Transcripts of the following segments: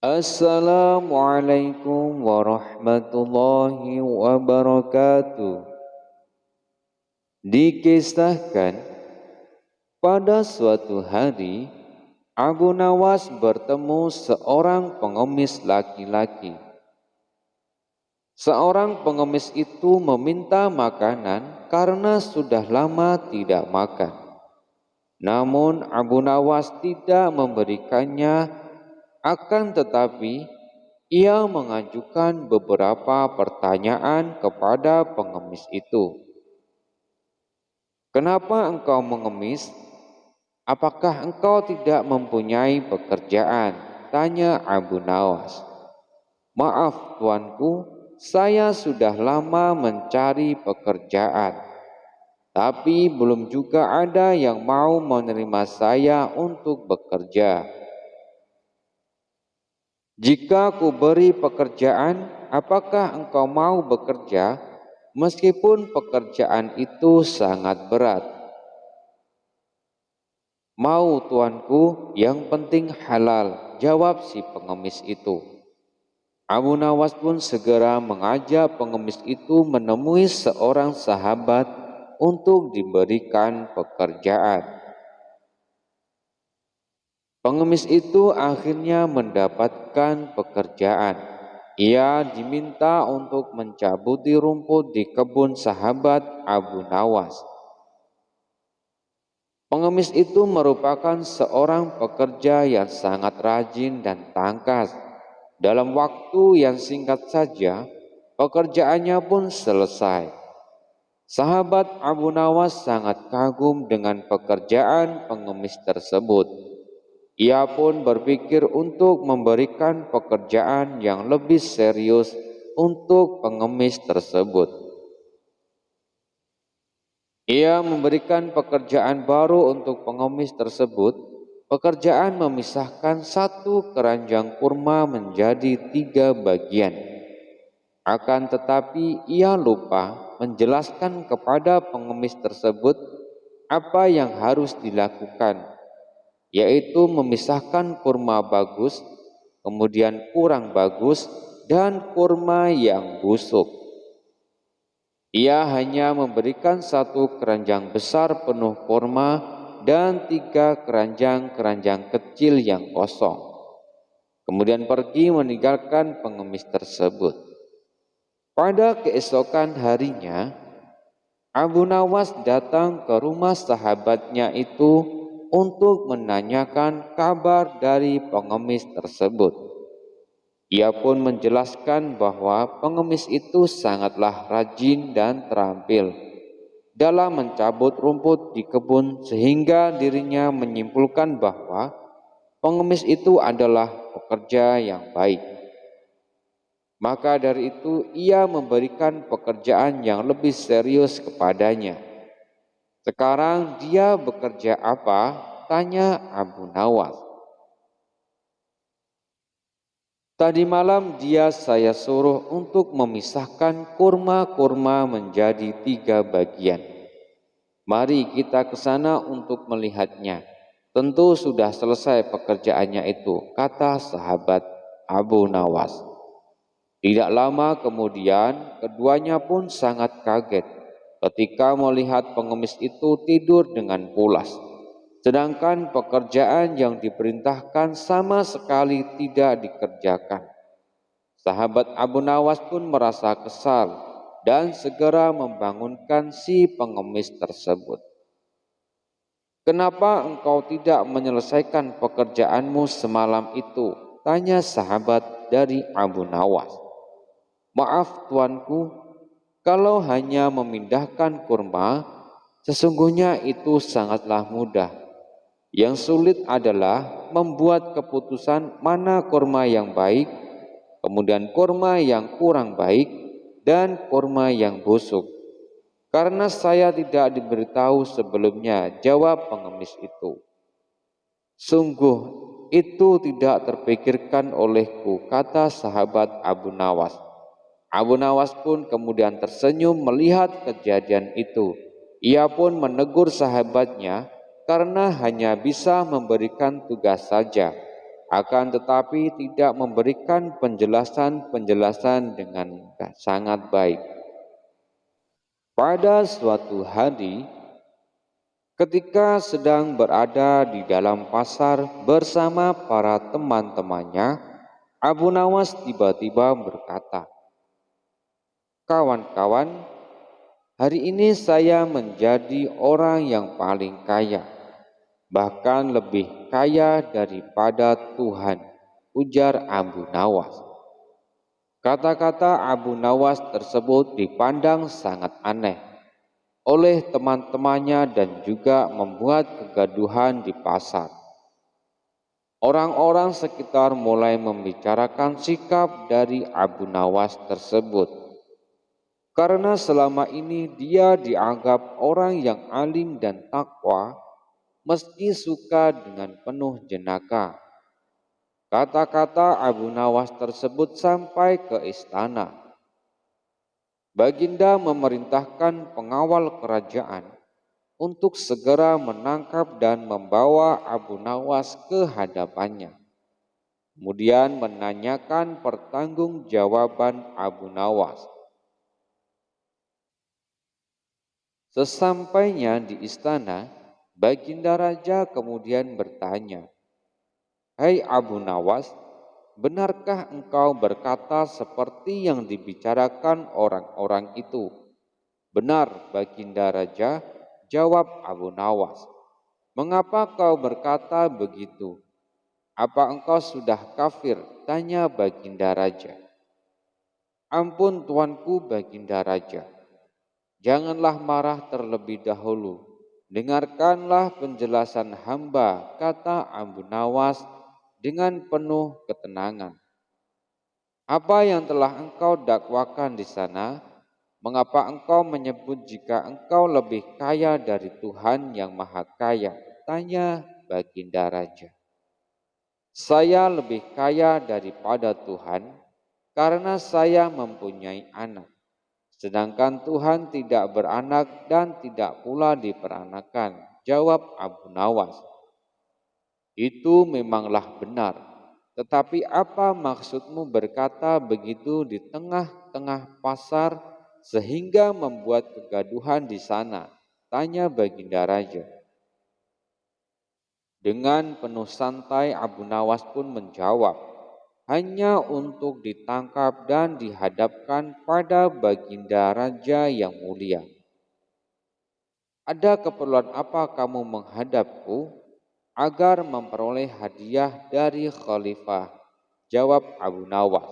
Assalamualaikum warahmatullahi wabarakatuh. Dikisahkan pada suatu hari Abu Nawas bertemu seorang pengemis laki-laki. Seorang pengemis itu meminta makanan karena sudah lama tidak makan. Namun Abu Nawas tidak memberikannya, akan tetapi ia mengajukan beberapa pertanyaan kepada pengemis itu. "Kenapa engkau mengemis? Apakah engkau tidak mempunyai pekerjaan?" tanya Abu Nawas. "Maaf tuanku, saya sudah lama mencari pekerjaan, tapi belum juga ada yang mau menerima saya untuk bekerja. Jika ku beri pekerjaan, apakah engkau mau bekerja meskipun pekerjaan itu sangat berat?" "Mau tuanku, yang penting halal," jawab si pengemis itu. Abu Nawas pun segera mengajak pengemis itu menemui seorang sahabat untuk diberikan pekerjaan. Pengemis itu akhirnya mendapatkan pekerjaan. Ia diminta untuk mencabuti rumput di kebun sahabat Abu Nawas. Pengemis itu merupakan seorang pekerja yang sangat rajin dan tangkas. Dalam waktu yang singkat saja, pekerjaannya pun selesai. Sahabat Abu Nawas sangat kagum dengan pekerjaan pengemis tersebut. Ia pun berpikir untuk memberikan pekerjaan yang lebih serius untuk pengemis tersebut. Ia memberikan pekerjaan baru untuk pengemis tersebut. Pekerjaan memisahkan satu keranjang kurma menjadi 3 bagian. Akan tetapi ia lupa menjelaskan kepada pengemis tersebut apa yang harus dilakukan, yaitu memisahkan kurma bagus, kemudian kurang bagus, dan kurma yang busuk. Ia hanya memberikan satu keranjang besar penuh kurma dan 3 keranjang-keranjang kecil yang kosong. Kemudian pergi meninggalkan pengemis tersebut. Pada keesokan harinya, Abu Nawas datang ke rumah sahabatnya itu untuk menanyakan kabar dari pengemis tersebut. Ia pun menjelaskan bahwa pengemis itu sangatlah rajin dan terampil dalam mencabut rumput di kebun, sehingga dirinya menyimpulkan bahwa pengemis itu adalah pekerja yang baik. Maka dari itu ia memberikan pekerjaan yang lebih serius kepadanya. "Sekarang dia bekerja apa?" tanya Abu Nawas. "Tadi malam saya suruh untuk memisahkan kurma-kurma menjadi 3 bagian. Mari kita ke sana untuk melihatnya. Tentu sudah selesai pekerjaannya itu," kata sahabat Abu Nawas. Tidak lama kemudian keduanya pun sangat kaget ketika melihat pengemis itu tidur dengan pulas, sedangkan pekerjaan yang diperintahkan sama sekali tidak dikerjakan. Sahabat Abu Nawas pun merasa kesal dan segera membangunkan si pengemis tersebut. "Kenapa engkau tidak menyelesaikan pekerjaanmu semalam itu?" tanya sahabat dari Abu Nawas. "Maaf tuanku, kalau hanya memindahkan kurma, sesungguhnya itu sangatlah mudah. Yang sulit adalah membuat keputusan mana kurma yang baik, kemudian kurma yang kurang baik, dan kurma yang busuk. Karena saya tidak diberitahu sebelumnya," jawab pengemis itu. "Sungguh itu tidak terpikirkan olehku," kata sahabat Abu Nawas. Abu Nawas pun kemudian tersenyum melihat kejadian itu. Ia pun menegur sahabatnya karena hanya bisa memberikan tugas saja. akan tetapi tidak memberikan penjelasan-penjelasan dengan sangat baik. Pada suatu hari, ketika sedang berada di dalam pasar bersama para teman-temannya, Abu Nawas tiba-tiba berkata, "Kawan-kawan, hari ini saya menjadi orang yang paling kaya, bahkan lebih kaya daripada Tuhan," ujar Abu Nawas. Kata-kata Abu Nawas tersebut dipandang sangat aneh oleh teman-temannya dan juga membuat kegaduhan di pasar. Orang-orang sekitar mulai membicarakan sikap dari Abu Nawas tersebut, karena selama ini dia dianggap orang yang alim dan takwa meski suka dengan penuh jenaka. Kata-kata Abu Nawas tersebut sampai ke istana. Baginda memerintahkan pengawal kerajaan untuk segera menangkap dan membawa Abu Nawas ke hadapannya. Kemudian menanyakan pertanggungjawaban Abu Nawas. Sesampainya di istana, Baginda Raja kemudian bertanya, "Hai Abu Nawas, benarkah engkau berkata seperti yang dibicarakan orang-orang itu?" "Benar, Baginda Raja," jawab Abu Nawas. "Mengapa kau berkata begitu? Apa engkau sudah kafir?" tanya Baginda Raja. "Ampun tuanku Baginda Raja, janganlah marah terlebih dahulu. Dengarkanlah penjelasan hamba," kata Abu Nawas dengan penuh ketenangan. "Apa yang telah engkau dakwakan di sana? Mengapa engkau menyebut jika engkau lebih kaya dari Tuhan yang Maha Kaya?" tanya Baginda Raja. "Saya lebih kaya daripada Tuhan karena saya mempunyai anak. Sedangkan Tuhan tidak beranak dan tidak pula diperanakan," jawab Abu Nawas. "Itu memanglah benar, tetapi apa maksudmu berkata begitu di tengah-tengah pasar sehingga membuat kegaduhan di sana?" tanya Baginda Raja. Dengan penuh santai Abu Nawas pun menjawab, "Hanya untuk ditangkap dan dihadapkan pada Baginda Raja yang mulia." "Ada keperluan apa kamu menghadapku?" "Agar memperoleh hadiah dari khalifah," jawab Abu Nawas.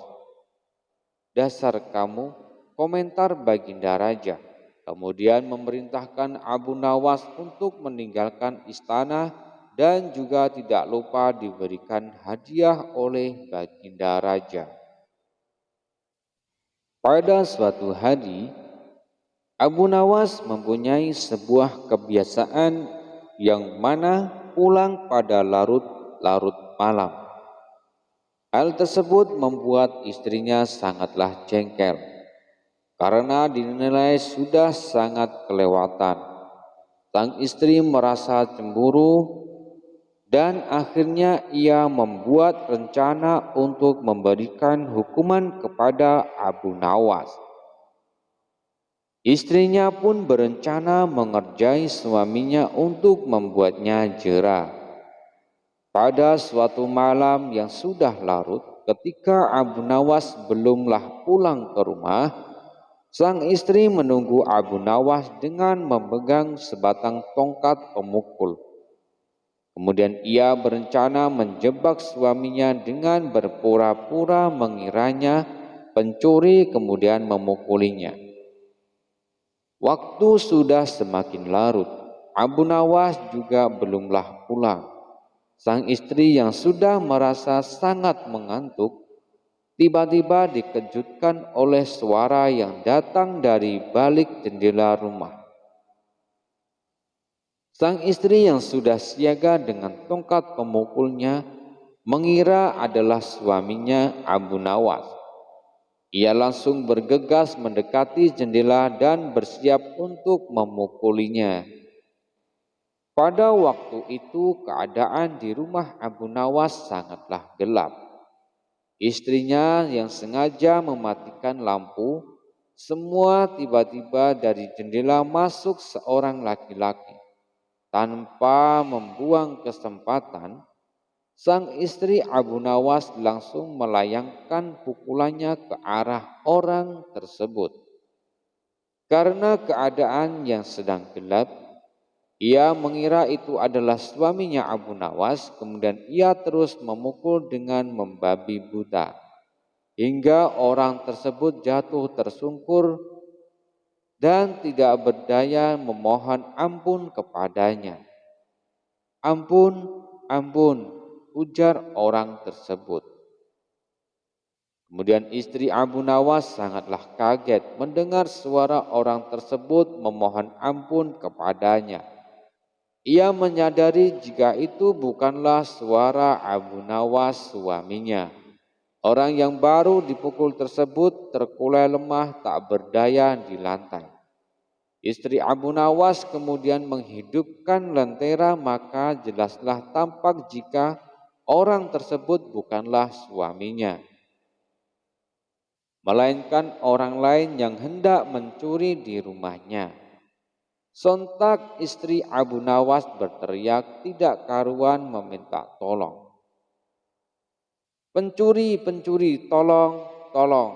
"Dasar kamu," komentar Baginda Raja. Kemudian memerintahkan Abu Nawas untuk meninggalkan istana dan juga tidak lupa diberikan hadiah oleh Baginda Raja. Pada suatu hari, Abu Nawas mempunyai sebuah kebiasaan yang mana pulang pada larut-larut malam. Hal tersebut membuat istrinya sangatlah jengkel karena dinilai sudah sangat kelewatan. Sang istri merasa cemburu dan akhirnya ia membuat rencana untuk memberikan hukuman kepada Abu Nawas. Istrinya pun berencana mengerjai suaminya untuk membuatnya jera. Pada suatu malam yang sudah larut, ketika Abu Nawas belumlah pulang ke rumah, sang istri menunggu Abu Nawas dengan memegang sebatang tongkat pemukul. Kemudian ia berencana menjebak suaminya dengan berpura-pura mengiranya pencuri kemudian memukulinya. Waktu sudah semakin larut, Abu Nawas juga belumlah pulang. Sang istri yang sudah merasa sangat mengantuk, tiba-tiba dikejutkan oleh suara yang datang dari balik jendela rumah. Sang istri yang sudah siaga dengan tongkat pemukulnya mengira adalah suaminya Abu Nawas. Ia langsung bergegas mendekati jendela dan bersiap untuk memukulinya. Pada waktu itu keadaan di rumah Abu Nawas sangatlah gelap. Istrinya yang sengaja mematikan lampu, semua tiba-tiba dari jendela masuk seorang laki-laki. Tanpa membuang kesempatan, sang istri Abu Nawas langsung melayangkan pukulannya ke arah orang tersebut. Karena keadaan yang sedang gelap, ia mengira itu adalah suaminya Abu Nawas, kemudian ia terus memukul dengan membabi buta, hingga orang tersebut jatuh tersungkur dan tidak berdaya memohon ampun kepadanya. Ampun, ampun, ujar orang tersebut. Kemudian istri Abu Nawas sangatlah kaget mendengar suara orang tersebut memohon ampun kepadanya. Ia menyadari jika itu bukanlah suara Abu Nawas suaminya. Orang yang baru dipukul tersebut terkulai lemah tak berdaya di lantai. Istri Abu Nawas kemudian menghidupkan lentera, maka jelaslah tampak jika orang tersebut bukanlah suaminya, melainkan orang lain yang hendak mencuri di rumahnya. Sontak istri Abu Nawas berteriak tidak karuan meminta tolong. Pencuri, pencuri, tolong, tolong.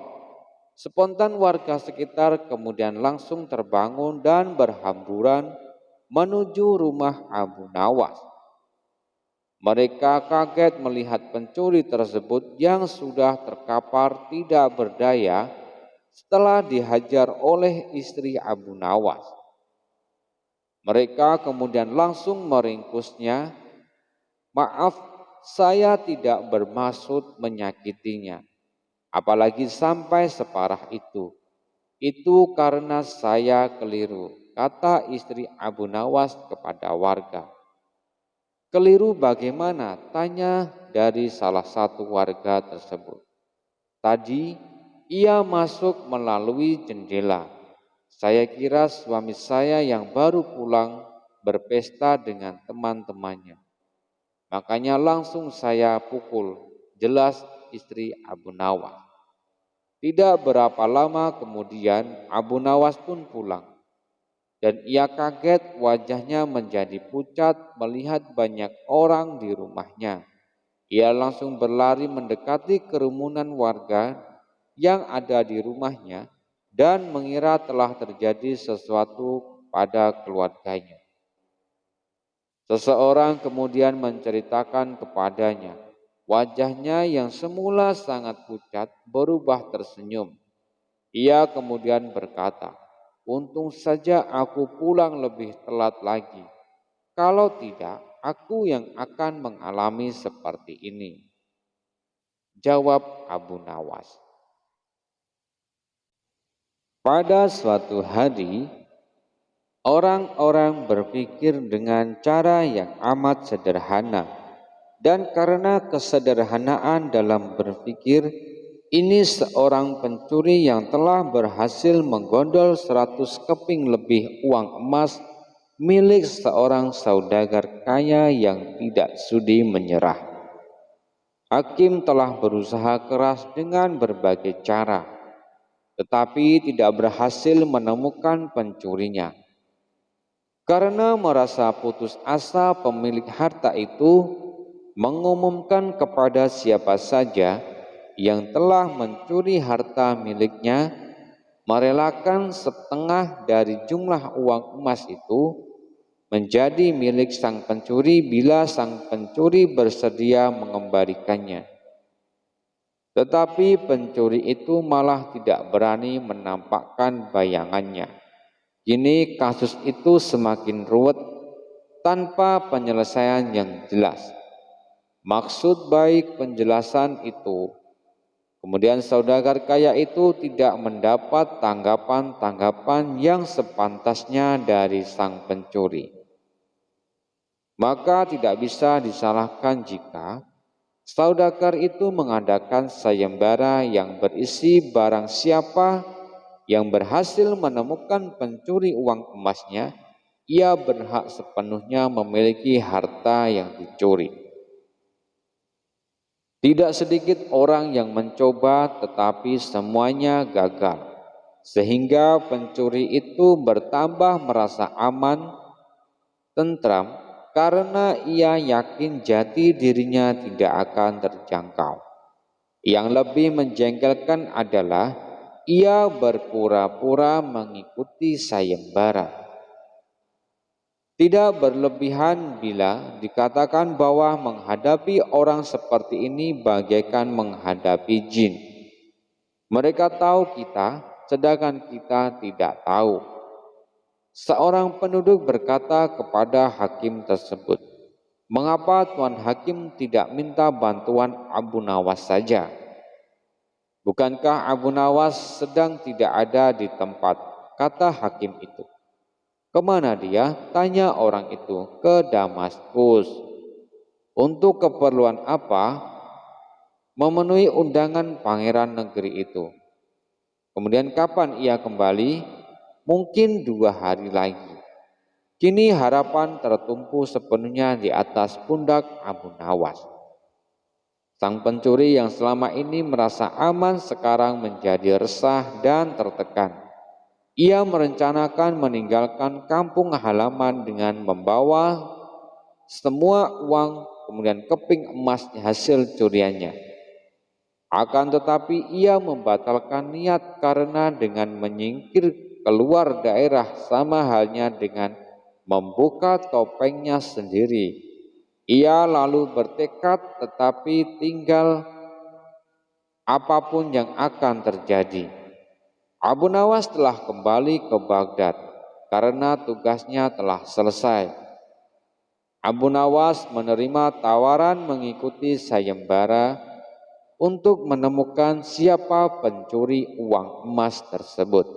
Spontan warga sekitar kemudian langsung terbangun dan berhamburan menuju rumah Abu Nawas. Mereka kaget melihat pencuri tersebut yang sudah terkapar tidak berdaya setelah dihajar oleh istri Abu Nawas. Mereka kemudian langsung meringkusnya. Maaf, saya tidak bermaksud menyakitinya, apalagi sampai separah itu. Itu karena saya keliru, kata istri Abu Nawas kepada warga. Keliru bagaimana? Tanya dari salah satu warga tersebut. Tadi ia masuk melalui jendela. Saya kira suami saya yang baru pulang berpesta dengan teman-temannya. Makanya langsung saya pukul, jelas istri Abu Nawas. Tidak berapa lama kemudian Abu Nawas pun pulang. Dan ia kaget, wajahnya menjadi pucat melihat banyak orang di rumahnya. Ia langsung berlari mendekati kerumunan warga yang ada di rumahnya dan mengira telah terjadi sesuatu pada keluarganya. Seseorang kemudian menceritakan kepadanya, wajahnya yang semula sangat pucat berubah tersenyum. Ia kemudian berkata, untung saja aku pulang lebih telat lagi. Kalau tidak, aku yang akan mengalami seperti ini. Jawab Abu Nawas. Pada suatu hari, orang-orang berpikir dengan cara yang amat sederhana, dan karena kesederhanaan dalam berpikir, ini seorang pencuri yang telah berhasil menggondol 100 keping lebih uang emas milik seorang saudagar kaya yang tidak sudi menyerah. Hakim telah berusaha keras dengan berbagai cara, tetapi tidak berhasil menemukan pencurinya. Karena merasa putus asa, pemilik harta itu mengumumkan kepada siapa saja yang telah mencuri harta miliknya merelakan setengah dari jumlah uang emas itu menjadi milik sang pencuri bila sang pencuri bersedia mengembalikannya. Tetapi pencuri itu malah tidak berani menampakkan bayangannya. Kini kasus itu semakin ruwet tanpa penyelesaian yang jelas. Maksud baik penjelasan itu, kemudian saudagar kaya itu tidak mendapat tanggapan-tanggapan yang sepantasnya dari sang pencuri. Maka tidak bisa disalahkan jika saudagar itu mengadakan sayembara yang berisi barang siapa yang berhasil menemukan pencuri uang emasnya, ia berhak sepenuhnya memiliki harta yang dicuri. Tidak sedikit orang yang mencoba tetapi semuanya gagal, sehingga pencuri itu bertambah merasa aman, tentram, karena ia yakin jati dirinya tidak akan terjangkau. Yang lebih menjengkelkan adalah ia berpura-pura mengikuti sayembara. Tidak berlebihan bila dikatakan bahwa menghadapi orang seperti ini bagaikan menghadapi jin. Mereka tahu kita, sedangkan kita tidak tahu. Seorang penduduk berkata kepada hakim tersebut, "Mengapa Tuan Hakim tidak minta bantuan Abu Nawas saja? Bukankah Abu Nawas sedang tidak ada di tempat?" kata hakim itu. "Kemana dia?" tanya orang itu. "Ke Damaskus." "Untuk keperluan apa?" "Memenuhi undangan pangeran negeri itu." "Kemudian kapan ia kembali?" "Mungkin 2 hari lagi." Kini harapan tertumpu sepenuhnya di atas pundak Abu Nawas. Sang pencuri yang selama ini merasa aman sekarang menjadi resah dan tertekan. Ia merencanakan meninggalkan kampung halaman dengan membawa semua uang kemudian keping emas hasil curiannya. Akan tetapi ia membatalkan niat karena dengan menyingkir keluar daerah sama halnya dengan membuka topengnya sendiri. Ia lalu bertekad tetapi tinggal apapun yang akan terjadi. Abu Nawas telah kembali ke Baghdad karena tugasnya telah selesai. Abu Nawas menerima tawaran mengikuti sayembara untuk menemukan siapa pencuri uang emas tersebut.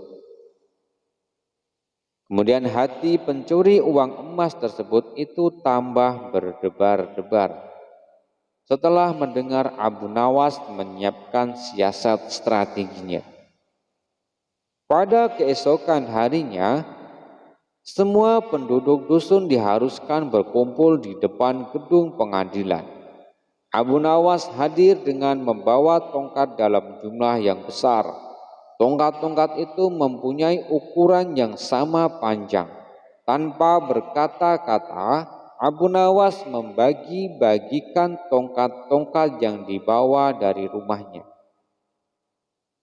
Kemudian hati pencuri uang emas tersebut itu tambah berdebar-debar setelah mendengar Abu Nawas menyiapkan siasat strateginya. Pada keesokan harinya, semua penduduk dusun diharuskan berkumpul di depan gedung pengadilan. Abu Nawas hadir dengan membawa tongkat dalam jumlah yang besar. Tongkat-tongkat itu mempunyai ukuran yang sama panjang. Tanpa berkata-kata, Abu Nawas membagi-bagikan tongkat-tongkat yang dibawa dari rumahnya.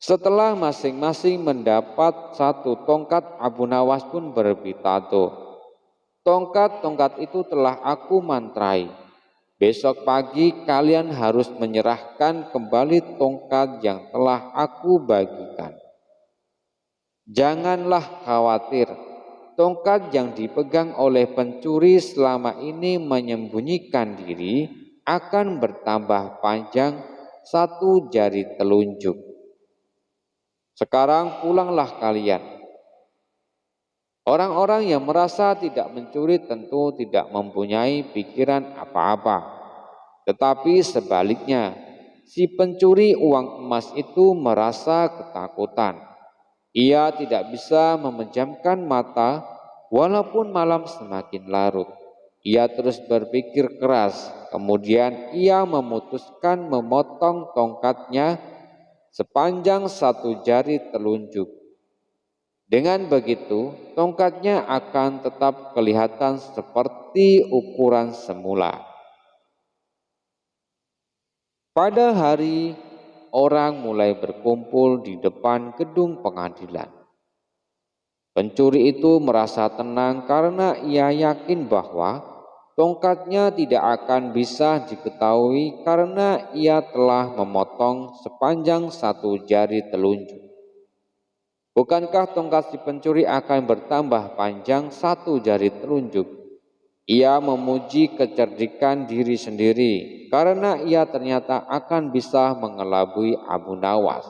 Setelah masing-masing mendapat 1 tongkat, Abu Nawas pun berpitato, "Tongkat-tongkat itu telah aku mantrai. Besok pagi kalian harus menyerahkan kembali tongkat yang telah aku bagikan. Janganlah khawatir, tongkat yang dipegang oleh pencuri selama ini menyembunyikan diri akan bertambah panjang 1 jari telunjuk. Sekarang pulanglah kalian." Orang-orang yang merasa tidak mencuri tentu tidak mempunyai pikiran apa-apa. Tetapi sebaliknya, si pencuri uang emas itu merasa ketakutan. Ia tidak bisa memejamkan mata walaupun malam semakin larut. Ia terus berpikir keras, kemudian ia memutuskan memotong tongkatnya sepanjang 1 jari telunjuk. Dengan begitu, tongkatnya akan tetap kelihatan seperti ukuran semula. Pada hari orang mulai berkumpul di depan gedung pengadilan. Pencuri itu merasa tenang karena ia yakin bahwa tongkatnya tidak akan bisa diketahui karena ia telah memotong sepanjang 1 jari telunjuk. Bukankah tongkat si pencuri akan bertambah panjang 1 jari telunjuk? Ia memuji kecerdikan diri sendiri karena ia ternyata akan bisa mengelabui Abu Nawas.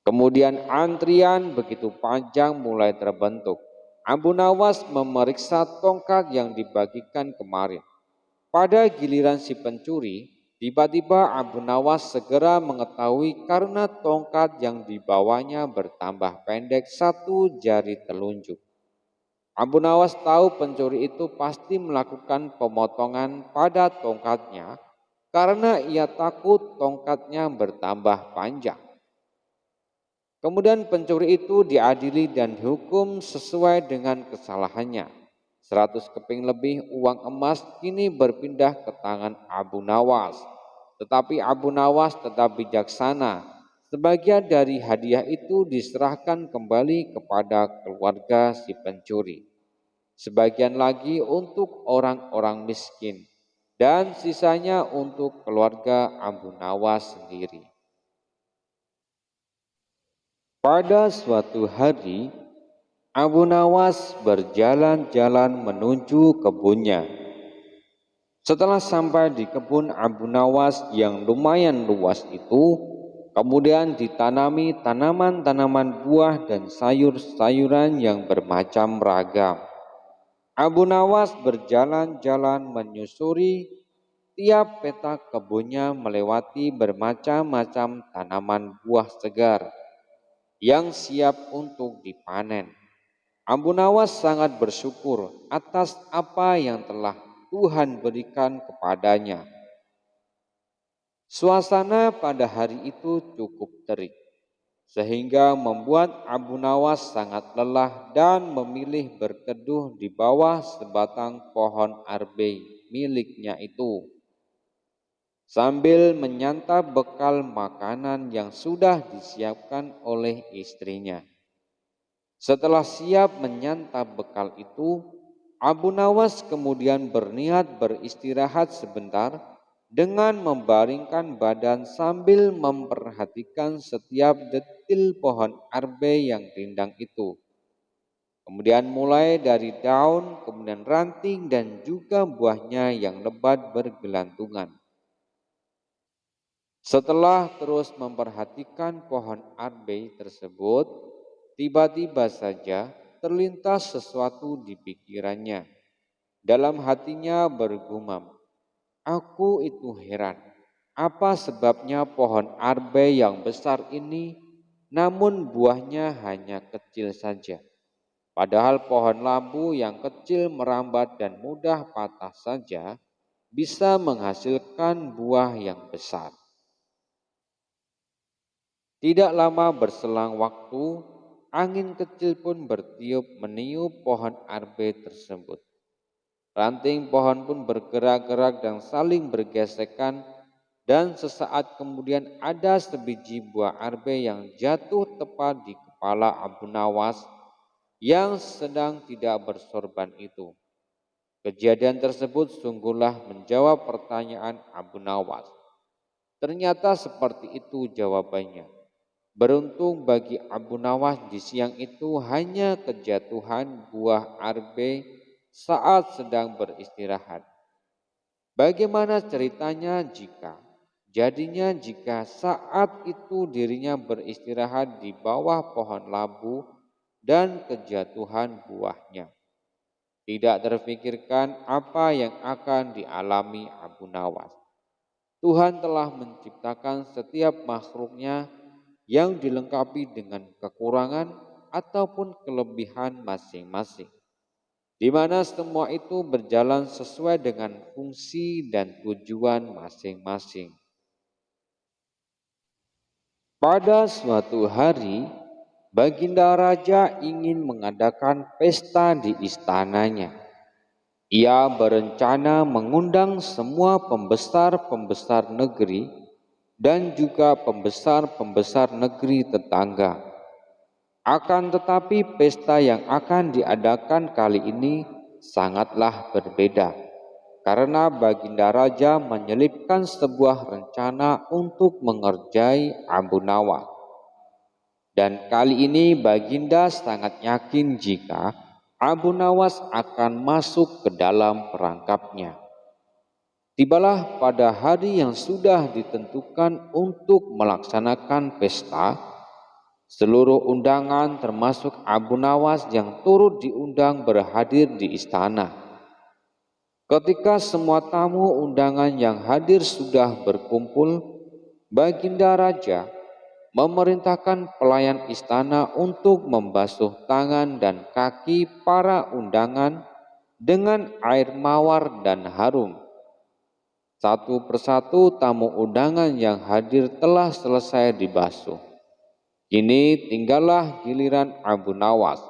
Kemudian antrian begitu panjang mulai terbentuk. Abu Nawas memeriksa tongkat yang dibagikan kemarin. Pada giliran si pencuri, tiba-tiba Abu Nawas segera mengetahui karena tongkat yang dibawanya bertambah pendek 1 jari telunjuk. Abu Nawas tahu pencuri itu pasti melakukan pemotongan pada tongkatnya karena ia takut tongkatnya bertambah panjang. Kemudian pencuri itu diadili dan dihukum sesuai dengan kesalahannya. 100 keping lebih uang emas kini berpindah ke tangan Abu Nawas. Tetapi Abu Nawas tetap bijaksana. Sebagian dari hadiah itu diserahkan kembali kepada keluarga si pencuri. Sebagian lagi untuk orang-orang miskin. Dan sisanya untuk keluarga Abu Nawas sendiri. Pada suatu hari, Abu Nawas berjalan-jalan menuju kebunnya. Setelah sampai di kebun Abu Nawas yang lumayan luas itu, kemudian ditanami tanaman-tanaman buah dan sayur-sayuran yang bermacam ragam. Abu Nawas berjalan-jalan menyusuri tiap petak kebunnya melewati bermacam-macam tanaman buah segar yang siap untuk dipanen. Abu Nawas sangat bersyukur atas apa yang telah Tuhan berikan kepadanya. Suasana pada hari itu cukup terik, sehingga membuat Abu Nawas sangat lelah dan memilih berteduh di bawah sebatang pohon arbe miliknya itu, sambil menyantap bekal makanan yang sudah disiapkan oleh istrinya. Setelah siap menyantap bekal itu, Abu Nawas kemudian berniat beristirahat sebentar dengan membaringkan badan sambil memperhatikan setiap detil pohon arbe yang rindang itu. Kemudian mulai dari daun, kemudian ranting dan juga buahnya yang lebat bergelantungan. Setelah terus memperhatikan pohon arbe tersebut, tiba-tiba saja terlintas sesuatu di pikirannya. Dalam hatinya bergumam, "Aku itu heran, apa sebabnya pohon arbe yang besar ini namun buahnya hanya kecil saja. Padahal pohon lambu yang kecil merambat dan mudah patah saja bisa menghasilkan buah yang besar." Tidak lama berselang waktu, angin kecil pun bertiup meniup pohon arbe tersebut. Ranting pohon pun bergerak-gerak dan saling bergesekan, dan sesaat kemudian ada sebiji buah arbe yang jatuh tepat di kepala Abu Nawas yang sedang tidak bersorban itu. Kejadian tersebut sungguhlah menjawab pertanyaan Abu Nawas. Ternyata seperti itu jawabannya. Beruntung bagi Abu Nawas di siang itu hanya kejatuhan buah arbe saat sedang beristirahat. Bagaimana ceritanya jika saat itu dirinya beristirahat di bawah pohon labu dan kejatuhan buahnya. Tidak terfikirkan apa yang akan dialami Abu Nawas. Tuhan telah menciptakan setiap makhluknya yang dilengkapi dengan kekurangan ataupun kelebihan masing-masing, di mana semua itu berjalan sesuai dengan fungsi dan tujuan masing-masing. Pada suatu hari, Baginda Raja ingin mengadakan pesta di istananya. Ia berencana mengundang semua pembesar-pembesar negeri dan juga pembesar-pembesar negeri tetangga. Akan tetapi pesta yang akan diadakan kali ini sangatlah berbeda, karena Baginda Raja menyelipkan sebuah rencana untuk mengerjai Abu Nawas. Dan kali ini Baginda sangat yakin jika Abu Nawas akan masuk ke dalam perangkapnya. Tibalah pada hari yang sudah ditentukan untuk melaksanakan pesta, seluruh undangan termasuk Abu Nawas yang turut diundang berhadir di istana. Ketika semua tamu undangan yang hadir sudah berkumpul, Baginda Raja memerintahkan pelayan istana untuk membasuh tangan dan kaki para undangan dengan air mawar dan harum. Satu persatu tamu undangan yang hadir telah selesai dibasuh. Kini tinggallah giliran Abu Nawas.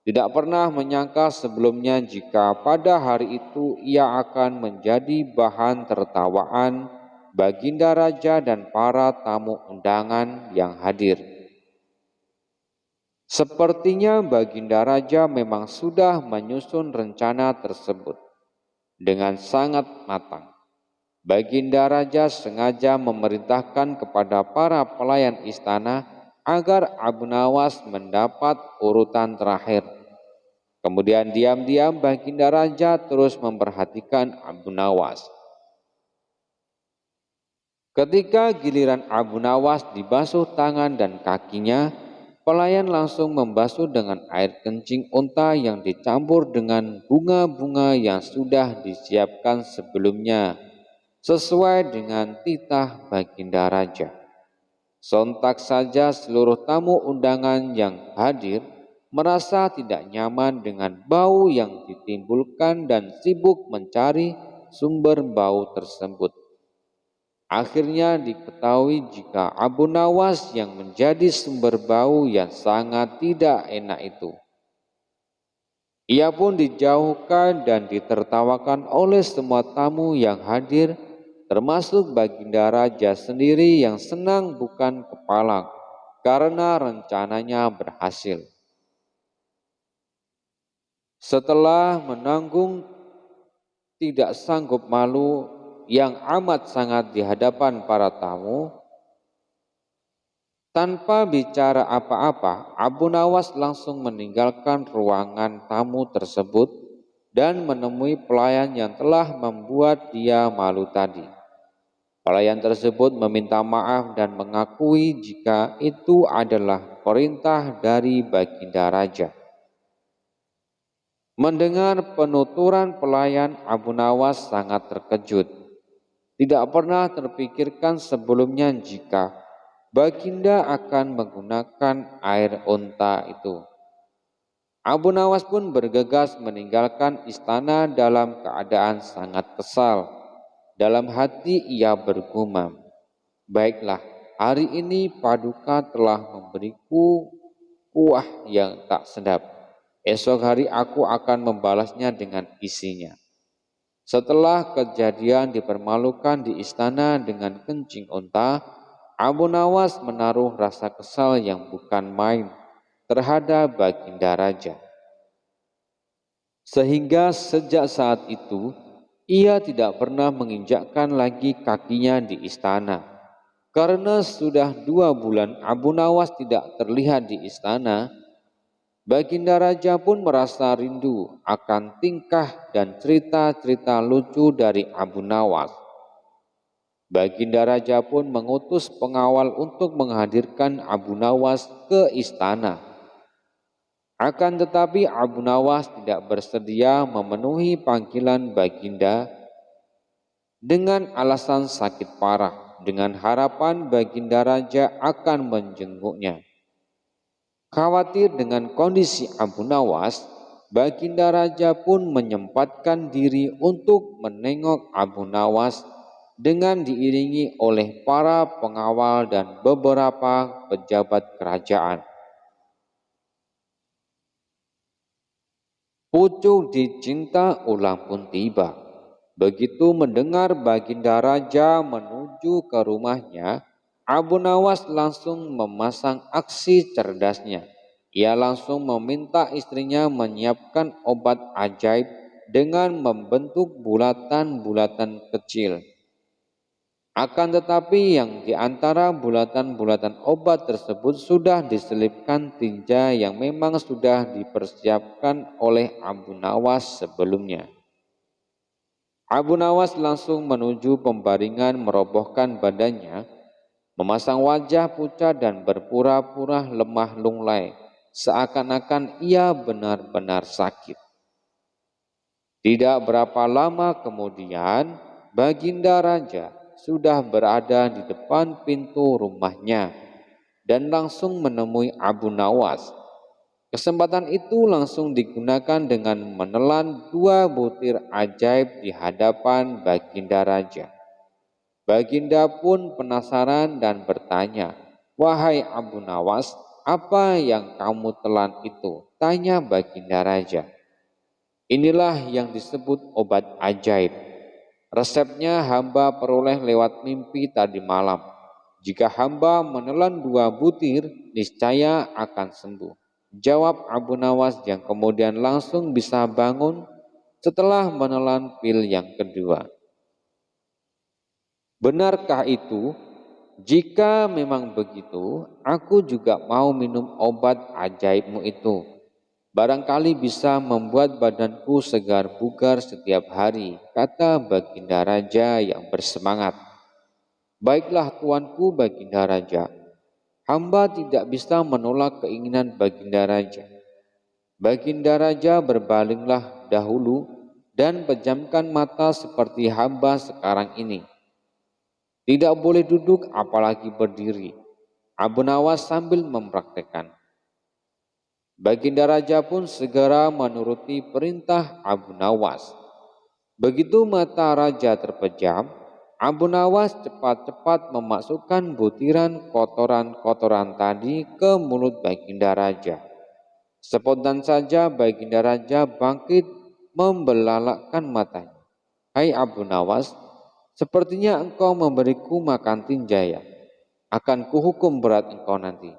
Tidak pernah menyangka sebelumnya jika pada hari itu ia akan menjadi bahan tertawaan Baginda Raja dan para tamu undangan yang hadir. Sepertinya Baginda Raja memang sudah menyusun rencana tersebut dengan sangat matang. Baginda Raja sengaja memerintahkan kepada para pelayan istana agar Abu Nawas mendapat urutan terakhir. Kemudian diam-diam Baginda Raja terus memperhatikan Abu Nawas. Ketika giliran Abu Nawas dibasuh tangan dan kakinya, pelayan langsung membasuh dengan air kencing unta yang dicampur dengan bunga-bunga yang sudah disiapkan sebelumnya, sesuai dengan titah Baginda Raja. Sontak saja seluruh tamu undangan yang hadir merasa tidak nyaman dengan bau yang ditimbulkan dan sibuk mencari sumber bau tersebut. Akhirnya diketahui jika Abu Nawas yang menjadi sumber bau yang sangat tidak enak itu. Ia pun dijauhkan dan ditertawakan oleh semua tamu yang hadir, termasuk Baginda Raja sendiri yang senang bukan kepala karena rencananya berhasil. Setelah menanggung tidak sanggup malu yang amat sangat di hadapan para tamu, tanpa bicara apa-apa, Abu Nawas langsung meninggalkan ruangan tamu tersebut dan menemui pelayan yang telah membuat dia malu tadi. Pelayan tersebut meminta maaf dan mengakui jika itu adalah perintah dari Baginda Raja. Mendengar penuturan pelayan, Abu Nawas sangat terkejut. Tidak pernah terpikirkan sebelumnya jika Baginda akan menggunakan air unta itu. Abu Nawas pun bergegas meninggalkan istana dalam keadaan sangat kesal. Dalam hati ia bergumam, "Baiklah, hari ini Paduka telah memberiku kuah yang tak sedap. Esok hari aku akan membalasnya dengan isinya." Setelah kejadian dipermalukan di istana dengan kencing unta, Abu Nawas menaruh rasa kesal yang bukan main terhadap Baginda Raja. Sehingga sejak saat itu, ia tidak pernah menginjakkan lagi kakinya di istana. Karena sudah 2 bulan Abu Nawas tidak terlihat di istana, Baginda Raja pun merasa rindu akan tingkah dan cerita-cerita lucu dari Abu Nawas. Baginda Raja pun mengutus pengawal untuk menghadirkan Abu Nawas ke istana. Akan tetapi Abu Nawas tidak bersedia memenuhi panggilan Baginda dengan alasan sakit parah, dengan harapan Baginda Raja akan menjenguknya. Khawatir dengan kondisi Abu Nawas, Baginda Raja pun menyempatkan diri untuk menengok Abu Nawas dengan diiringi oleh para pengawal dan beberapa pejabat kerajaan. Pucuk dicinta ulang pun tiba. Begitu mendengar Baginda Raja menuju ke rumahnya, Abu Nawas langsung memasang aksi cerdasnya. Ia langsung meminta istrinya menyiapkan obat ajaib dengan membentuk bulatan-bulatan kecil. Akan tetapi yang di antara bulatan-bulatan obat tersebut sudah diselipkan tinja yang memang sudah dipersiapkan oleh Abu Nawas sebelumnya. Abu Nawas langsung menuju pembaringan merobohkan badannya, memasang wajah pucat dan berpura-pura lemah lunglai, seakan-akan ia benar-benar sakit. Tidak berapa lama kemudian, Baginda Raja sudah berada di depan pintu rumahnya. dan langsung menemui Abu Nawas. Kesempatan itu langsung digunakan dengan menelan 2 butir ajaib di hadapan Baginda Raja. Baginda pun penasaran dan bertanya, "Wahai Abu Nawas, apa yang kamu telan itu?" tanya Baginda Raja. "Inilah yang disebut obat ajaib. Resepnya hamba peroleh lewat mimpi tadi malam. Jika hamba menelan 2 butir, niscaya akan sembuh," jawab Abu Nawas yang kemudian langsung bisa bangun setelah menelan pil yang kedua. "Benarkah itu? Jika memang begitu, aku juga mau minum obat ajaibmu itu. Barangkali bisa membuat badanku segar bugar setiap hari," kata Baginda Raja yang bersemangat. "Baiklah tuanku Baginda Raja, hamba tidak bisa menolak keinginan Baginda Raja." Baginda Raja berbalinglah dahulu dan pejamkan mata seperti hamba sekarang ini. Tidak boleh duduk apalagi berdiri, Abu Nawas sambil mempraktekkan. Baginda Raja pun segera menuruti perintah Abu Nawas. Begitu mata Raja terpejam, Abu Nawas cepat-cepat memasukkan butiran kotoran-kotoran tadi ke mulut Baginda Raja. Spontan saja Baginda Raja bangkit membelalakkan matanya. "Hai Abu Nawas, sepertinya engkau memberiku makan tinja ya. Akan kuhukum berat engkau nanti."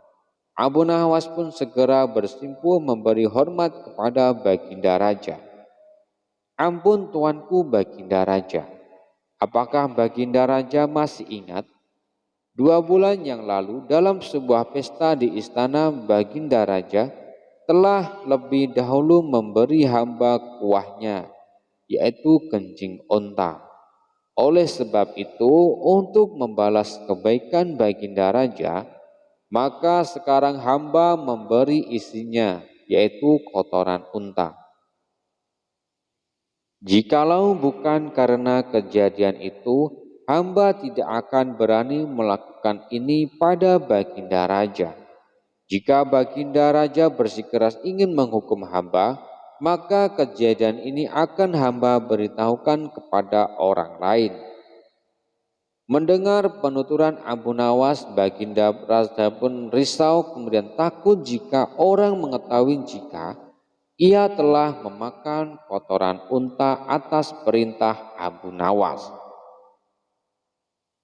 Abu Nawas pun segera bersimpuh memberi hormat kepada Baginda Raja. "Ampun tuanku Baginda Raja, apakah Baginda Raja masih ingat? 2 bulan yang lalu dalam sebuah pesta di istana Baginda Raja telah lebih dahulu memberi hamba kuahnya, yaitu kencing onta. Oleh sebab itu, untuk membalas kebaikan Baginda Raja, maka sekarang hamba memberi isinya, yaitu kotoran unta. Jikalau bukan karena kejadian itu, hamba tidak akan berani melakukan ini pada Baginda Raja. Jika Baginda Raja bersikeras ingin menghukum hamba, maka kejadian ini akan hamba beritahukan kepada orang lain." Mendengar penuturan Abu Nawas, Baginda Raja pun risau kemudian takut jika orang mengetahui jika ia telah memakan kotoran unta atas perintah Abu Nawas.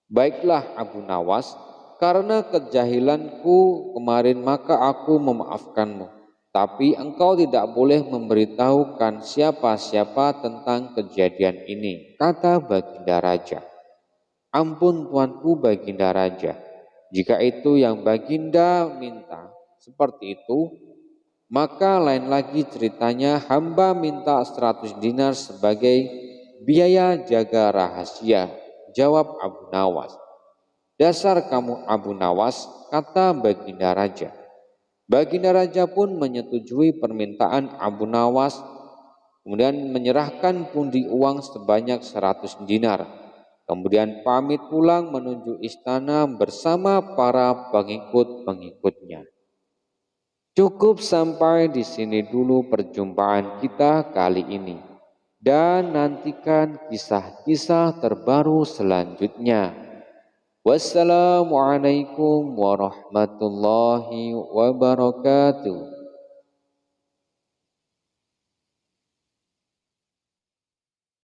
"Baiklah Abu Nawas, karena kejahilanku kemarin maka aku memaafkanmu. Tapi engkau tidak boleh memberitahukan siapa-siapa tentang kejadian ini," kata Baginda Raja. "Ampun tuanku Baginda Raja, jika itu yang Baginda minta seperti itu, maka lain lagi ceritanya hamba minta 100 dinar sebagai biaya jaga rahasia," jawab Abu Nawas. "Dasar kamu Abu Nawas," kata Baginda Raja. Baginda Raja pun menyetujui permintaan Abu Nawas, kemudian menyerahkan pundi uang sebanyak 100 dinar. Kemudian pamit pulang menuju istana bersama para pengikut-pengikutnya. Cukup sampai di sini dulu perjumpaan kita kali ini. Dan nantikan kisah-kisah terbaru selanjutnya. Wassalamualaikum warahmatullahi wabarakatuh.